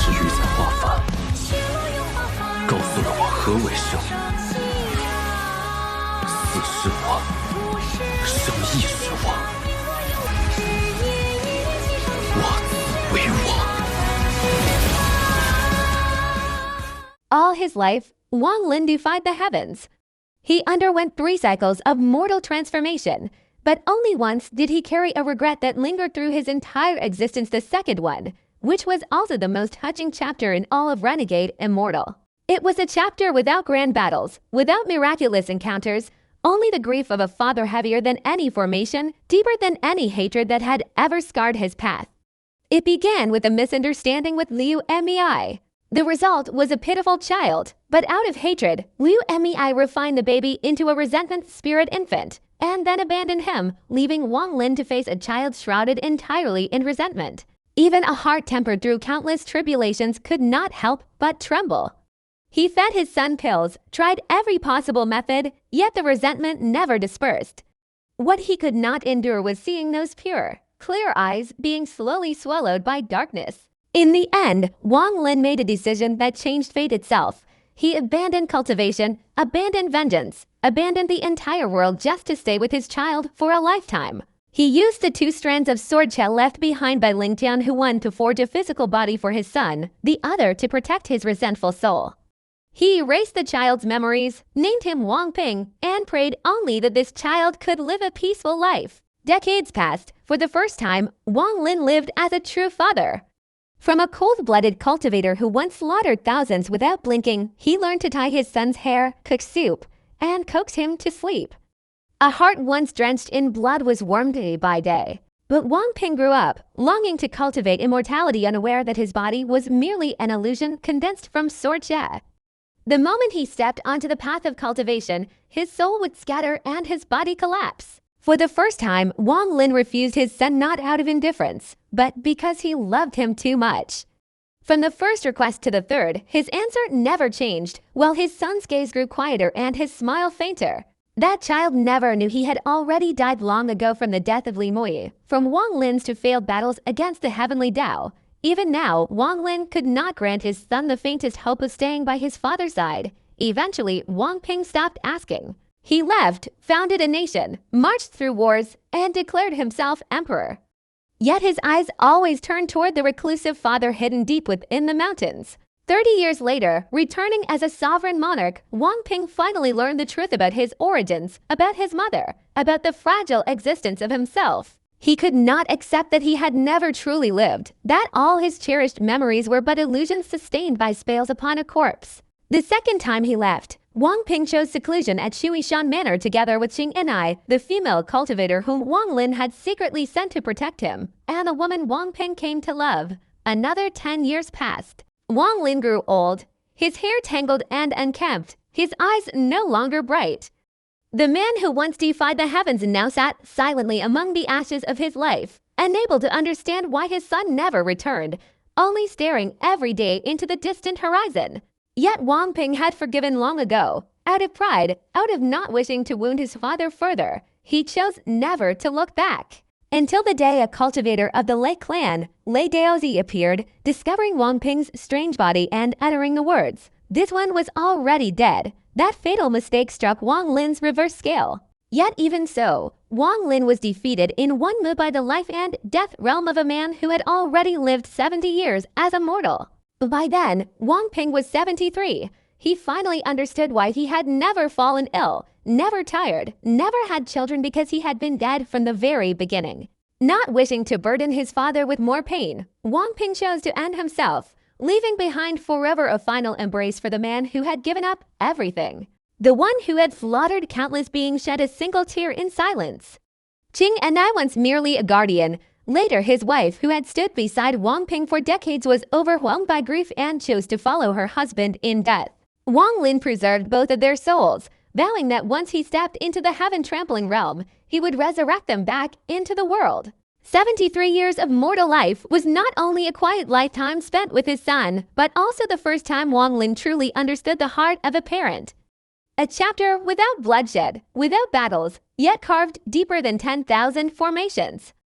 时玉才化凡，告诉了我何为生。死是我，生亦是我，我自为我。 All his life, Wang Lin defied the heavens. He underwent 3 cycles of mortal transformation, but only once did he carry a regret that lingered through his entire existence, the second one, which was also the most touching chapter in all of Renegade Immortal. It was a chapter without grand battles, without miraculous encounters, only the grief of a father heavier than any formation, deeper than any hatred that had ever scarred his path. It began with a misunderstanding with Liu Mei. The result was a pitiful child, but out of hatred, Liu Mei refined the baby into a resentment spirit infant, and then abandoned him, leaving Wang Lin to face a child shrouded entirely in resentment. Even a heart tempered through countless tribulations could not help but tremble. He fed his son pills, tried every possible method, yet the resentment never dispersed. What he could not endure was seeing those pure, clear eyes being slowly swallowed by darkness. In the end, Wang Lin made a decision that changed fate itself. He abandoned cultivation, abandoned vengeance, abandoned the entire world just to stay with his child for a lifetime. He used the 2 strands of sword shell left behind by Ling Tian, who one to forge a physical body for his son, the other to protect his resentful soul. He erased the child's memories, named him Wang Ping, and prayed only that this child could live a peaceful life. Decades passed. For the first time, Wang Lin lived as a true father. From a cold-blooded cultivator who once slaughtered thousands without blinking, he learned to tie his son's hair, cook soup, and coax him to sleep. A heart once drenched in blood was warmed day by day. But Wang Ping grew up, longing to cultivate immortality, unaware that his body was merely an illusion condensed from sword Xia. The moment he stepped onto the path of cultivation, his soul would scatter and his body collapse. For the first time, Wang Lin refused his son not out of indifference, but because he loved him too much. From the first request to the third, his answer never changed, while his son's gaze grew quieter and his smile fainter. That child never knew he had already died long ago from the death of Li Mui, from Wang Lin's to failed battles against the heavenly Tao. Even now, Wang Lin could not grant his son the faintest hope of staying by his father's side. Eventually, Wang Ping stopped asking. He left, founded a nation, marched through wars, and declared himself emperor. Yet his eyes always turned toward the reclusive father hidden deep within the mountains. 30 years later, returning as a sovereign monarch, Wang Ping finally learned the truth about his origins, about his mother, about the fragile existence of himself. He could not accept that he had never truly lived, that all his cherished memories were but illusions sustained by spells upon a corpse. The second time he left, Wang Ping chose seclusion at Shuishan Manor together with Xianxia, the female cultivator whom Wang Lin had secretly sent to protect him, and the woman Wang Ping came to love. Another 10 years passed. Wang Lin grew old, his hair tangled and unkempt, his eyes no longer bright. The man who once defied the heavens now sat silently among the ashes of his life, unable to understand why his son never returned, only staring every day into the distant horizon. Yet Wang Ping had forgiven long ago. Out of pride, out of not wishing to wound his father further, he chose never to look back. Until the day a cultivator of the Lei clan, Lei Daozi, appeared, discovering Wang Ping's strange body and uttering the words, "This one was already dead." That fatal mistake struck Wang Lin's reverse scale. Yet even so, Wang Lin was defeated in one move by the life and death realm of a man who had already lived 70 years as a mortal. By then, Wang Ping was 73. He finally understood why he had never fallen ill, never tired, never had children, because he had been dead from the very beginning. Not wishing to burden his father with more pain, Wang Ping chose to end himself, leaving behind forever a final embrace for the man who had given up everything. The one who had slaughtered countless beings shed a single tear in silence. Xianxia, once merely a guardian, later his wife, who had stood beside Wang Ping for decades, was overwhelmed by grief and chose to follow her husband in death. Wang Lin preserved both of their souls, vowing that once he stepped into the heaven-trampling realm, he would resurrect them back into the world. 73 years of mortal life was not only a quiet lifetime spent with his son, but also the first time Wang Lin truly understood the heart of a parent. A chapter without bloodshed, without battles, yet carved deeper than 10,000 formations.